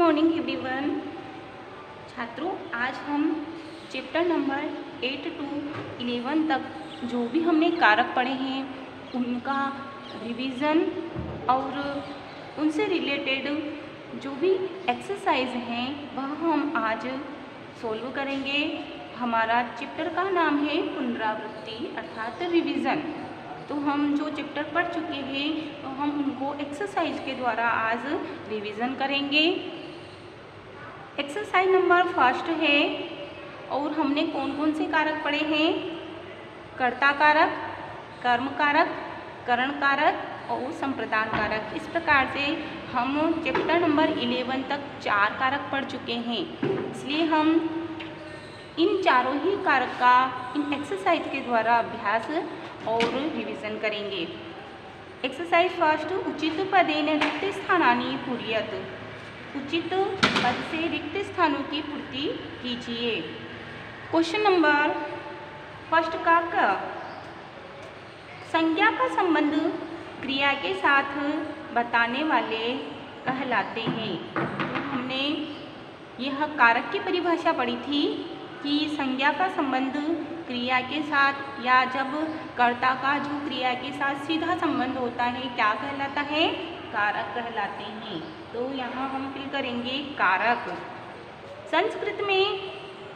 Morning everyone. छात्रों, आज हम चैप्टर नंबर 8 to 11 तक जो भी हमने कारक पढ़े हैं उनका रिवीजन और उनसे रिलेटेड जो भी एक्सरसाइज हैं वह हम आज सॉल्व करेंगे। हमारा चैप्टर का नाम है पुनरावृत्ति अर्थात रिवीजन। तो हम जो चैप्टर पढ़ चुके हैं तो हम उनको एक्सरसाइज के द्वारा आज रिवीजन करेंगे। एक्सरसाइज नंबर फर्स्ट है और हमने कौन कौन से कारक पढ़े हैं? कर्ता कारक, कर्म कारक, करण कारक और संप्रदान कारक। इस प्रकार से हम चैप्टर नंबर 11 तक 4 कारक पढ़ चुके हैं। इसलिए हम इन चारों ही कारक का इन एक्सरसाइज के द्वारा अभ्यास और रिवीजन करेंगे। एक्सरसाइज फर्स्ट, उचित पदेन रिक्त स्थानानि पूरयत। उचित पद से रिक्त स्थानों की पूर्ति कीजिए। क्वेश्चन नंबर फर्स्ट का क, संज्ञा का संबंध क्रिया के साथ बताने वाले कहलाते हैं। तो हमने यह कारक की परिभाषा पढ़ी थी कि संज्ञा का संबंध क्रिया के साथ या जब कर्ता का जो क्रिया के साथ सीधा संबंध होता है क्या कहलाता है? कारक कहलाते हैं। तो यहाँ हम फिल करेंगे कारक। संस्कृत में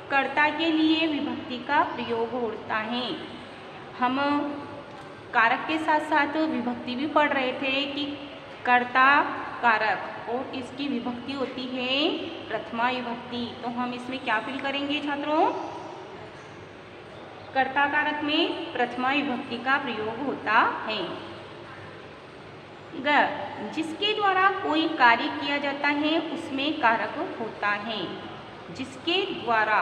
कर्ता के लिए विभक्ति का प्रयोग होता है। हम कारक के साथ साथ विभक्ति भी पढ़ रहे थे कि कर्ता कारक और इसकी विभक्ति होती है प्रथमा विभक्ति। तो हम इसमें क्या फिल करेंगे छात्रों? कर्ता कारक में प्रथमा विभक्ति का प्रयोग होता है। ग, जिसके द्वारा कोई कार्य किया जाता है उसमें कारक होता है। जिसके द्वारा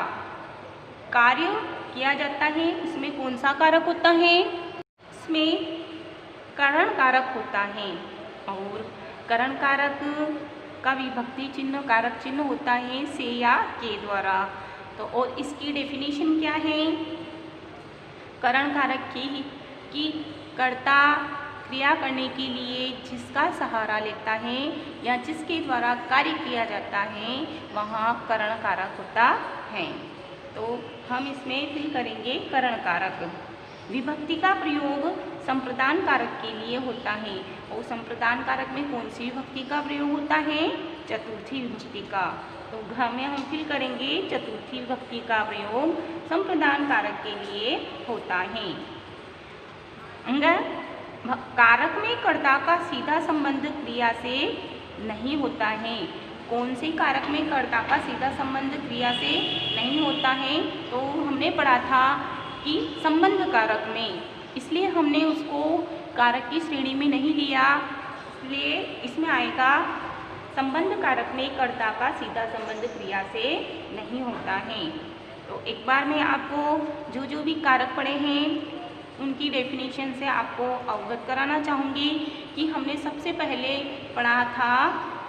कार्य किया जाता है उसमें कौन सा कारक होता है? इसमें करण कारक होता है। और करण कारक का विभक्ति चिन्ह कारक चिन्ह होता है से या के द्वारा। तो और इसकी डेफिनेशन क्या है? करण कारक की कर्ता क्रिया करने के लिए जिसका सहारा लेता है या जिसके द्वारा कार्य किया जाता है वहाँ करण कारक होता है। तो हम इसमें फिल करेंगे करण कारक। विभक्ति का प्रयोग संप्रदान कारक के लिए होता है। और संप्रदान कारक में कौन सी विभक्ति का प्रयोग होता है? चतुर्थी विभक्ति का। तो घ में हम फिल करेंगे चतुर्थी विभक्ति का प्रयोग संप्रदान कारक के लिए होता है। कारक में कर्ता का सीधा संबंध क्रिया से नहीं होता है। कौन से कारक में कर्ता का सीधा संबंध क्रिया से नहीं होता है? तो हमने पढ़ा था कि संबंध कारक में, इसलिए हमने उसको कारक की श्रेणी में नहीं लिया। इसलिए इसमें आएगा संबंध कारक में कर्ता का सीधा संबंध क्रिया से नहीं होता है। तो एक बार मैं आपको जो भी कारक पढ़े हैं उनकी डेफिनेशन से आपको अवगत कराना चाहूँगी कि हमने सबसे पहले पढ़ा था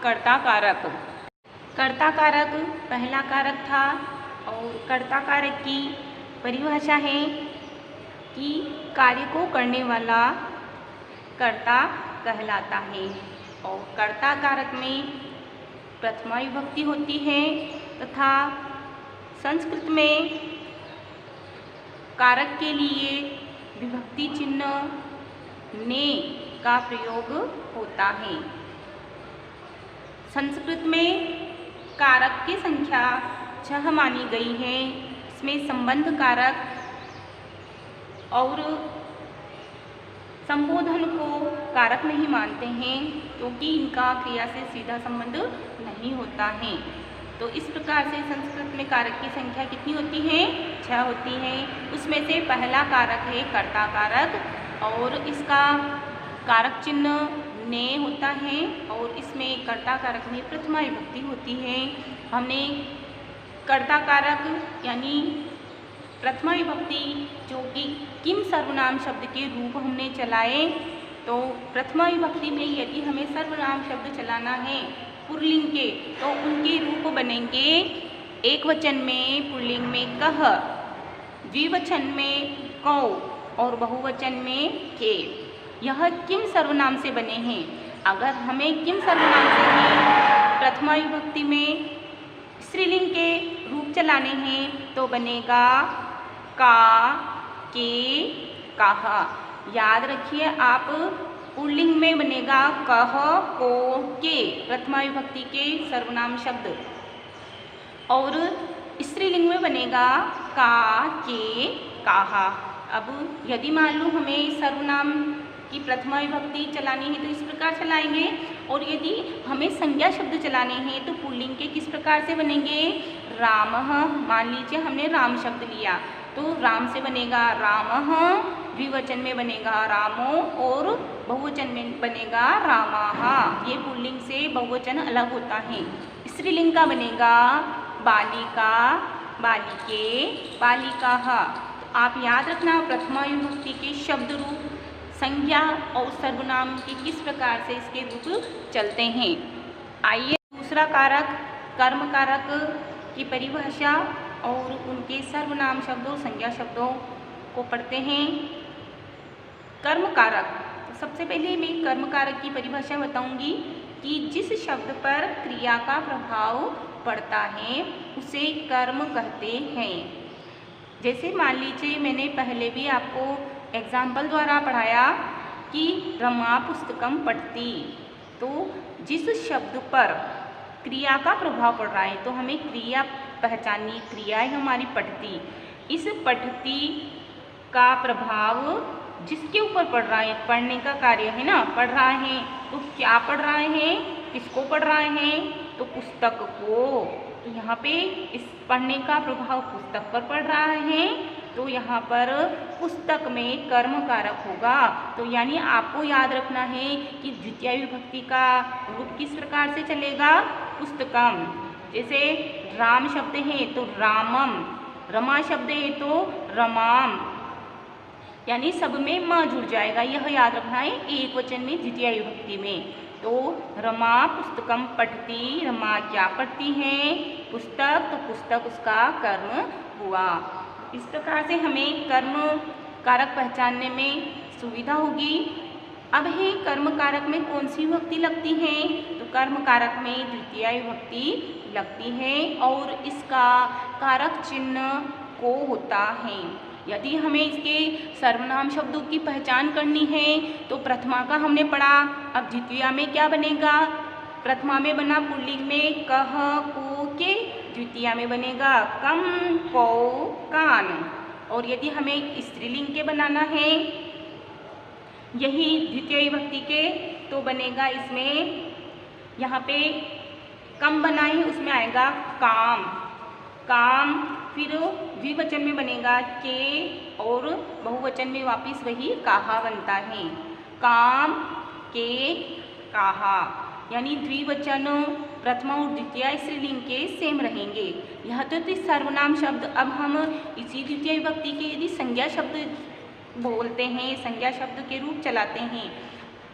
कर्ता कारक। कर्ता कारक पहला कारक था और कर्ता कारक की परिभाषा है कि कार्य को करने वाला कर्ता कहलाता है। और कर्ता कारक में प्रथमा विभक्ति होती है तथा संस्कृत में कारक के लिए विभक्ति चिन्ह ने का प्रयोग होता है। संस्कृत में कारक की संख्या 6 मानी गई है। इसमें संबंध कारक और संबोधन को कारक नहीं मानते हैं क्योंकि इनका क्रिया से सीधा संबंध नहीं होता है। तो इस प्रकार से संस्कृत में कारक की संख्या कितनी होती है? 6 होती है। उसमें से पहला कारक है कर्ता कारक और इसका कारक चिन्ह ने होता है और इसमें कर्ता कारक में प्रथमा विभक्ति होती है। हमने कर्ता कारक यानी प्रथमा विभक्ति जो कि किम सर्वनाम शब्द के रूप हमने चलाए। तो प्रथमा विभक्ति में यदि हमें सर्वनाम शब्द चलाना है पुल्लिंग के तो उनके रूप बनेंगे एक वचन में पुल्लिंग में कह, द्विवचन में कौ और बहुवचन में के। यह किम सर्वनाम से बने हैं। अगर हमें किम सर्वनाम से ही प्रथमा विभक्ति में स्त्रीलिंग के रूप चलाने हैं तो बनेगा का, के, काह। याद रखिए आप, पुल्लिंग में बनेगा कह, को, के, प्रथमा विभक्ति के सर्वनाम शब्द, और स्त्रीलिंग में बनेगा का, के, काहा। अब यदि मान लो हमें सर्वनाम की प्रथमा विभक्ति चलानी है तो इस प्रकार चलाएंगे, और यदि हमें संज्ञा शब्द चलाने हैं तो पुल्लिंग के किस प्रकार से बनेंगे? रामः। मान लीजिए हमने राम शब्द लिया तो राम से बनेगा रामः, द्विवचन में बनेगा रामो, और बहुवचन में बनेगा रामाः। ये पुल्लिंग से बहुवचन अलग होता है। स्त्रीलिंग का बनेगा बालिका, बालिके, बालिकाः। तो आप याद रखना प्रथमा विभक्ति के शब्द रूप, संज्ञा और सर्वनाम के किस प्रकार से इसके रूप चलते हैं। आइए दूसरा कारक कर्म कारक की परिभाषा और उनके सर्वनाम शब्दों, संज्ञा शब्दों को पढ़ते हैं। कर्म कारक, सबसे पहले मैं कर्म कारक की परिभाषा बताऊंगी कि जिस शब्द पर क्रिया का प्रभाव पड़ता है उसे कर्म कहते हैं। जैसे मान लीजिए मैंने पहले भी आपको एग्जाम्पल द्वारा पढ़ाया कि रमा पुस्तकम पठती, तो जिस शब्द पर क्रिया का प्रभाव पड़ रहा है तो हमें क्रिया पहचाननी, क्रिया है हमारी पठती। इस पठती का प्रभाव जिसके ऊपर पड़ रहा है, पढ़ने का कार्य है ना, पढ़ रहा है तो क्या पढ़ रहा है, किसको पढ़ रहा है, तो पुस्तक को। तो यहाँ पे इस पढ़ने का प्रभाव पुस्तक पर पड़ रहा है तो यहाँ पर पुस्तक में कर्म कारक होगा। तो यानी आपको याद रखना है कि द्वितीय विभक्ति का रूप किस प्रकार से चलेगा? पुस्तकम। जैसे राम शब्द है तो रामम, रमा शब्द है तो रमाम, यानी सब में म जुड़ जाएगा, यह याद रखना है एक वचन में द्वितीय विभक्ति में। तो रमा पुस्तकम पठती, रमा क्या पढ़ती है? पुस्तक, तो पुस्तक उसका कर्म हुआ। इस प्रकार से हमें कर्म कारक पहचानने में सुविधा होगी। अब है कर्म कारक में कौन सी विभक्ति लगती है? तो कर्म कारक में द्वितीय विभक्ति लगती है और इसका कारक चिन्ह को होता है। यदि हमें इसके सर्वनाम शब्दों की पहचान करनी है तो प्रथमा का हमने पढ़ा, अब द्वितीया में क्या बनेगा? प्रथमा में बना पुल्लिंग में कह, को, के, द्वितीया में बनेगा कम, को, कान। और यदि हमें स्त्रीलिंग के बनाना है यही द्वितीय विभक्ति के तो बनेगा इसमें, यहाँ पे कम बनाए उसमें आएगा काम, काम, फिर द्विवचन में बनेगा के और बहुवचन में वापिस वही काहा बनता है, काम, के, काहा। यानी द्विवचन प्रथमा और द्वितीय स्त्रीलिंग के सेम रहेंगे। यह तो सर्वनाम शब्द। अब हम इसी द्वितीय विभक्ति के यदि संज्ञा शब्द बोलते हैं, संज्ञा शब्द के रूप चलाते हैं,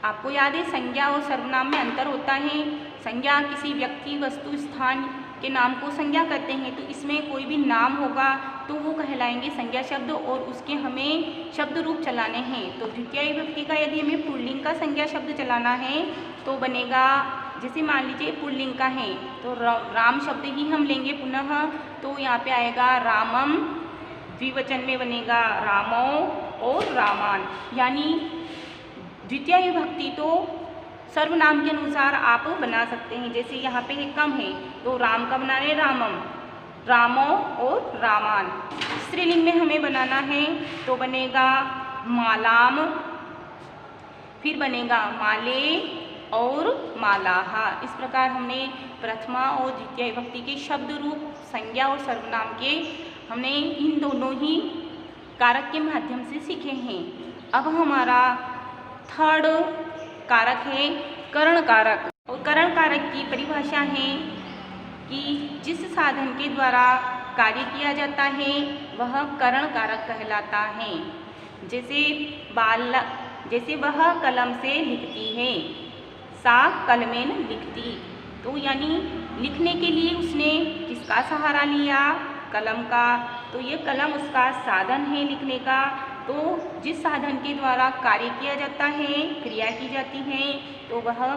आपको याद है संज्ञा और सर्वनाम में अंतर होता है। संज्ञा किसी व्यक्ति, वस्तु, स्थान के नाम को संज्ञा कहते हैं, तो इसमें कोई भी नाम होगा तो वो कहलाएंगे संज्ञा शब्द और उसके हमें शब्द रूप चलाने हैं। तो द्वितीय विभक्ति का यदि हमें पुल्लिंग का संज्ञा शब्द चलाना है तो बनेगा, जैसे मान लीजिए पुल्लिंग का है तो राम शब्द ही हम लेंगे पुनः, तो यहाँ पे आएगा रामम, द्विवचन में बनेगा रामो और रामान। यानी द्वितीय विभक्ति तो सर्वनाम के अनुसार आप बना सकते हैं। जैसे यहाँ पे है कम है तो राम का बनाना है रामम, रामो और रामान। स्त्रीलिंग में हमें बनाना है तो बनेगा मालाम, फिर बनेगा माले और मालाहा। इस प्रकार हमने प्रथमा और द्वितीय विभक्ति के शब्द रूप, संज्ञा और सर्वनाम के हमने इन दोनों ही कारक के माध्यम से सीखे हैं। अब हमारा थर्ड कारक है करण कारक। और करण कारक की परिभाषा है कि जिस साधन के द्वारा कार्य किया जाता है वह करण कारक कहलाता है। जैसे वह कलम से लिखती है, सा कलमेन लिखती। तो यानी लिखने के लिए उसने किसका सहारा लिया? कलम का। तो ये कलम उसका साधन है लिखने का। तो जिस साधन के द्वारा कार्य किया जाता है, क्रिया की जाती है, तो वह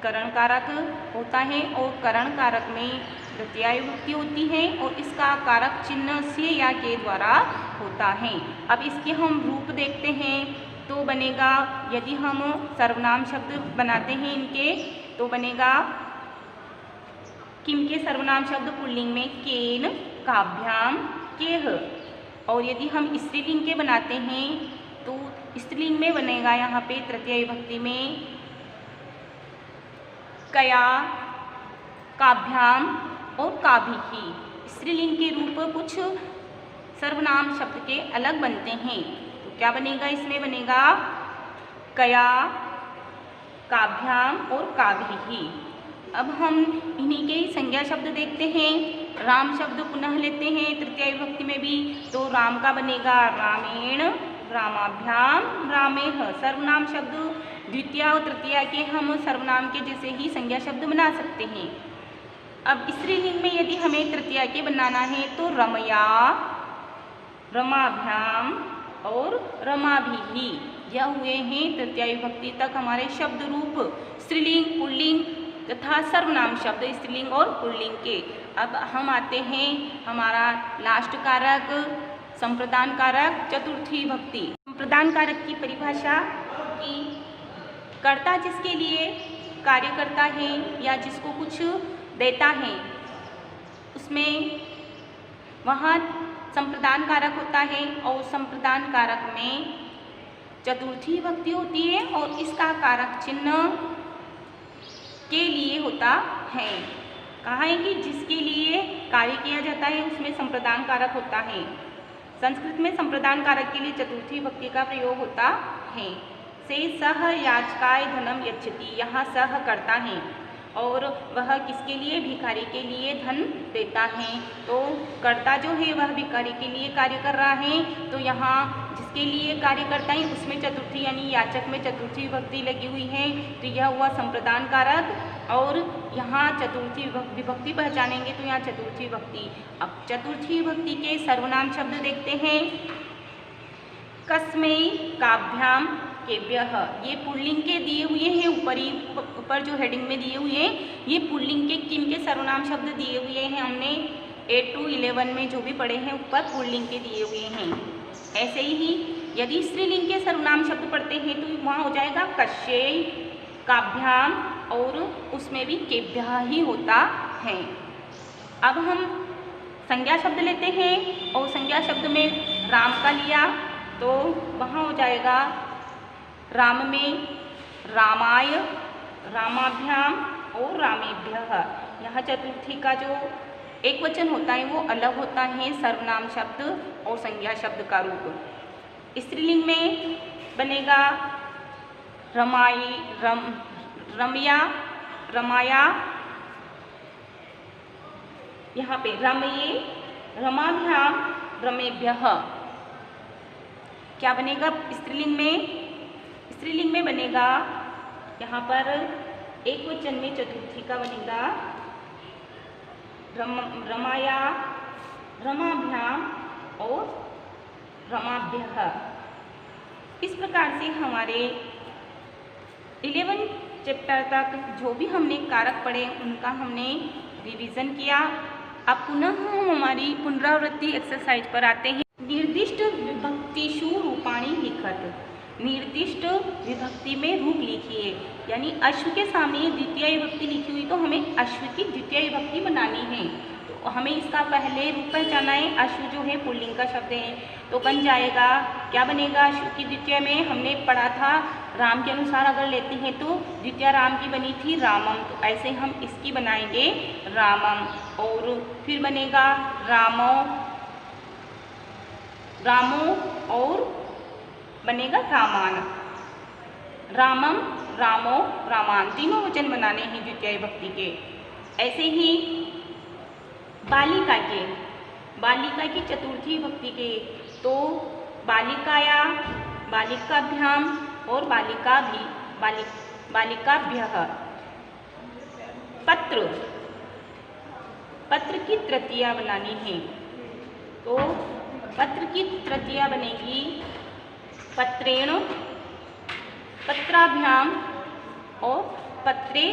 करण कारक होता है और करण कारक में तृतीया विभक्ति होती है और इसका कारक चिन्ह से या के द्वारा होता है। अब इसके हम रूप देखते हैं तो बनेगा, यदि हम सर्वनाम शब्द बनाते हैं इनके तो बनेगा किनके सर्वनाम शब्द पुल्लिंग में केन, काभ्याम, केह। और यदि हम स्त्रीलिंग के बनाते हैं तो स्त्रीलिंग में बनेगा यहाँ पे तृतीय विभक्ति में कया, काभ्याम और काभिः। स्त्रीलिंग के रूप कुछ सर्वनाम शब्द के अलग बनते हैं तो क्या बनेगा, इसमें बनेगा कया, काभ्याम और काभिः। अब हम इन्हीं के ही संज्ञा शब्द देखते हैं। राम शब्द पुनः लेते हैं तृतीय विभक्ति में भी, तो राम का बनेगा रामेण, रामाभ्याम, रामेह। सर्वनाम शब्द द्वितीया और तृतीया के हम सर्वनाम के जैसे ही संज्ञा शब्द बना सकते हैं। अब स्त्रीलिंग में यदि हमें तृतीया के बनाना है तो रमया, रमाभ्याम और रमाभिः। यह हुए हैं तृतीया विभक्ति तक हमारे शब्द रूप स्त्रीलिंग, पुल्लिंग तथा सर्वनाम शब्द स्त्रीलिंग और पुल्लिंग के। अब हम आते हैं हमारा लास्ट कारक संप्रदान कारक चतुर्थी विभक्ति। संप्रदान कारक की परिभाषा कि कर्ता जिसके लिए कार्य करता है या जिसको कुछ देता है उसमें वहाँ संप्रदान कारक होता है और संप्रदान कारक में चतुर्थी विभक्ति होती है और इसका कारक चिन्ह के लिए होता है। कहा है कि जिसके लिए कार्य किया जाता है उसमें संप्रदान कारक होता है। संस्कृत में संप्रदान कारक के लिए चतुर्थी विभक्ति का प्रयोग होता है। से सह याचकाय धनम यच्छति, यहाँ सह करता है और वह किसके लिए, भिखारी के लिए धन देता है। तो कर्ता जो है वह भिखारी के लिए कार्य कर रहा है, तो यहाँ जिसके लिए कार्य करता है उसमें चतुर्थी यानी याचक में चतुर्थी विभक्ति लगी हुई है, तो यह हुआ संप्रदान कारक। और यहाँ चतुर्थी विभक्ति पहचानेंगे तो यहाँ चतुर्थी विभक्ति। अब चतुर्थी विभक्ति के सर्वनाम शब्द देखते हैं। कस्मै, काभ्याम, केभ्यः, ये पुल्लिंग के दिए हुए हैं। ऊपर जो हेडिंग में दिए हुए हैं ये पुल्लिंग के किन के सर्वनाम शब्द दिए हुए हैं। हमने 8 to 11 में जो भी पढ़े हैं ऊपर पुल्लिंग के दिए हुए हैं। ऐसे ही यदि स्त्रीलिंग के सर्वनाम शब्द पढ़ते हैं तो वहाँ हो जाएगा कश्यै, काभ्याम और उसमें भी केभ्यः ही होता है। अब हम संज्ञा शब्द लेते हैं और संज्ञा शब्द में राम का लिया तो वहाँ हो जाएगा राम में रामाय, रामाभ्याम और रामेभ्यः। यहाँ चतुर्थी का जो एक वचन होता है वो अलग होता है सर्वनाम शब्द और संज्ञा शब्द का रूप। स्त्रीलिंग में बनेगा रमाई, रमया, रमाया, यहाँ पे रमये, रमाभ्याम, रमेभ्यः। क्या बनेगा स्त्रीलिंग में? स्त्रीलिंग में बनेगा यहाँ पर एक वचन में चतुर्थी का बनेगा रमाया, रमाभ्याम और रमाभ्यः। इस प्रकार से हमारे 11 चैप्टर तक जो भी हमने कारक पढ़े उनका हमने रिवीजन किया। अब पुनः हम हमारी पुनरावृत्ति एक्सरसाइज पर आते हैं। निर्दिष्ट विभक्तिषु रूपाणि लिखत, निर्दिष्ट विभक्ति में रूप लिखिए। यानी अश्व के सामने द्वितीय विभक्ति लिखी हुई तो हमें अश्व की द्वितीय विभक्ति बनानी है। तो हमें इसका पहले रूप पहचाना है। अश्व जो है पुल्लिंग का शब्द है तो बन जाएगा, क्या बनेगा अश्व की द्वितीय में? हमने पढ़ा था राम के अनुसार अगर लेते हैं तो द्वितीय राम की बनी थी रामम, तो ऐसे हम इसकी बनाएंगे रामम। और फिर बनेगा रामो, रामो और बनेगा रामान, रामम, रामो, रामान, तीनों वचन बनाने हैं द्वितीय विभक्ति के। ऐसे ही बालिका के, बालिका की चतुर्थी विभक्ति के तो बालिकाया, बालिकाभ्याम और बालिका भी, बालिकाभ्यः। पत्र, पत्र की तृतीया बनानी है तो पत्र की तृतीया बनेगी पत्रेण, पत्राभ्याम और पत्रे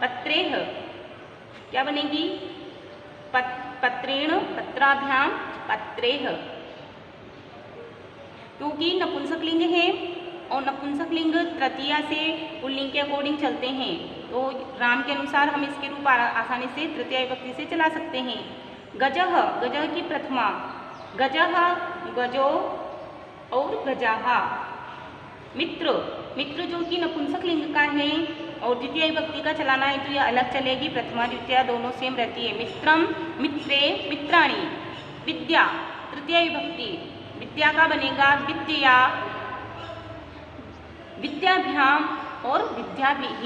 पत्रेह क्या बनेगी? पत्रेण पत्राभ्याम पत्रेह, क्योंकि नपुंसकलिंग है और नपुंसकलिंग तृतीया से पुल्लिंग के अकॉर्डिंग चलते हैं, तो राम के अनुसार हम इसके रूप आसानी से तृतीया विभक्ति से चला सकते हैं। गजः, गजः की प्रथमा, गजः गजो और गजाहा। मित्र, मित्र जो कि नपुंसकलिंग का है और द्वितीय विभक्ति का चलाना है तो यह अलग चलेगी, प्रथमा द्वितीय दोनों सेम रहती है। मित्रम मित्रे मित्राणि। विद्या तृतीय विभक्ति, विद्या का बनेगा विद्या, विद्याभ्याम और विद्याभिः।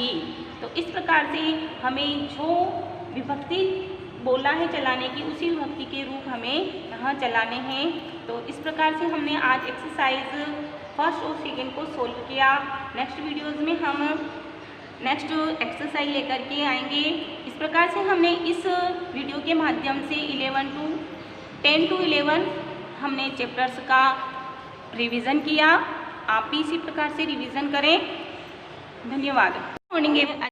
तो इस प्रकार से हमें जो विभक्ति बोला है चलाने की उसी विभक्ति के रूप हमें यहाँ चलाने हैं। तो इस प्रकार से हमने आज एक्सरसाइज फर्स्ट और सेकेंड को सोल्व किया। नेक्स्ट वीडियोज़ में हम नेक्स्ट एक्सरसाइज लेकर के आएंगे। इस प्रकार से हमने इस वीडियो के माध्यम से 10 to 11 हमने चैप्टर्स का रिवीजन किया। आप भी इसी प्रकार से रिवीजन करें। धन्यवाद। मॉर्निंग